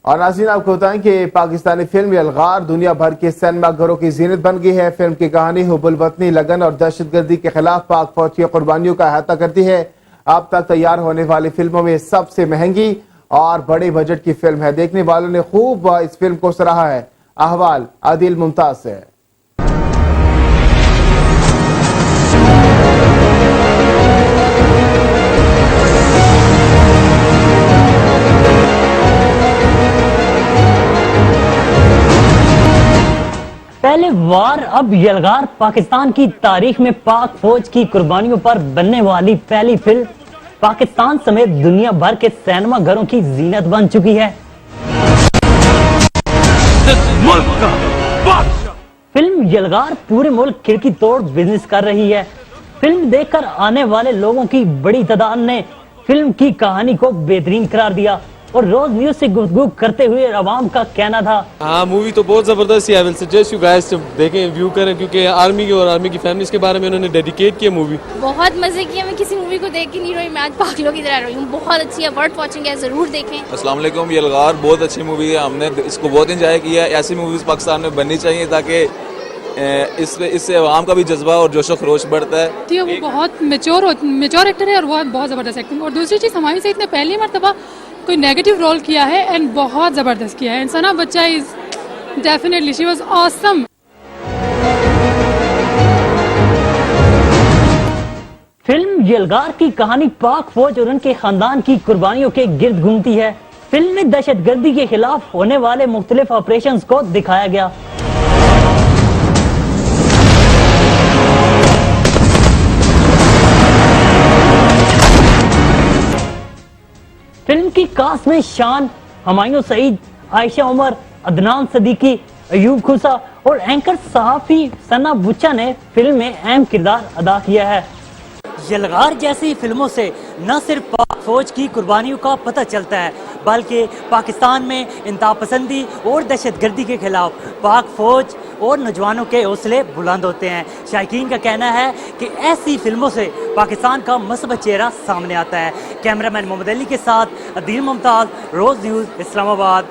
और नाज़रीन आपको बताएं कि पाकिस्तानी फिल्म यलगार दुनिया भर के सिनेमा घरों की जीनत बन गई है। फिल्म की कहानी हुब्बुल वतनी, लगन और दहशतगर्दी के खिलाफ पाक फौज की कुर्बानियों का अहाता करती है। अब तक तैयार होने वाली फिल्मों में सबसे महंगी और बड़े बजट की फिल्म है। देखने वालों ने खूब इस फिल्म को सराहा है। अहवाल आदिल मुमताज से। पहले वार अब यलगार पाकिस्तान की तारीख में पाक फौज की कुर्बानियों पर बनने वाली पहली फिल्म पाकिस्तान समेत दुनिया भर के सिनेमा घरों की जीनत बन चुकी है। फिल्म यलगार पूरे मुल्क खिड़की तोड़ बिजनेस कर रही है। फिल्म देखकर आने वाले लोगों की बड़ी तादाद ने फिल्म की कहानी को बेहतरीन करार दिया और रोज न्यूज से गुफ्तगू करते हुए अवाम का कहना था, हाँ मूवी तो बहुत जबरदस्त है। I will suggest you guys जब देखें व्यू करें, क्योंकि आर्मी की और आर्मी की फैमिलीज के बारे में उन्होंने डेडिकेट किया मूवी। बहुत मजे किया। मैं किसी मूवी को देख के नहीं रही, मैं आज पागलों की तरह रही हूँ। बहुत अच्छी है, वर्थ वॉचिंग है, जरूर देखें। अस्सलाम वालेकुम। यलगार बहुत अच्छी मूवी है, हमने इसको बहुत एंजॉय किया। ऐसी मूवीज पाकिस्तान में बननी चाहिए ताकि इससे आवाम का भी जज्बा और जोशो खरोश बढ़ता है। वो बहुत मेच्योर एक्टर है और वो बहुत जबरदस्त एक्टिंग। और दूसरी चीज हमारी से इतने पहली मरतबा कोई नेगेटिव रोल किया है एंड बहुत जबरदस्त किया है। एंड सना बच्चा is definitely she was awesome. Film यलगार की कहानी पाक फौज और उनके खानदान की कुर्बानियों के गिर्द घूमती है। फिल्म में दहशतगर्दी के खिलाफ होने वाले मुख्तलिफ ऑपरेशंस को दिखाया गया। फिल्म की कास्ट में शान, हुमायूं सईद, आयशा उमर, अदनान सदीकी, अयूब खुसा और एंकर सहाफी सना बुच्चा ने फिल्म में अहम किरदार अदा किया है। यलगार जैसी फिल्मों से न सिर्फ पाक फौज की कुर्बानियों का पता चलता है, बल्कि पाकिस्तान में इंतहा पसंदी और दहशतगर्दी के खिलाफ पाक फौज और नौजवानों के हौसले बुलंद होते हैं। शायकीन का कहना है कि ऐसी फिल्मों से पाकिस्तान का मसबत चेहरा सामने आता है। कैमरामैन मोहम्मद अली के साथ आदिल मुमताज, रोज न्यूज़, इस्लामाबाद।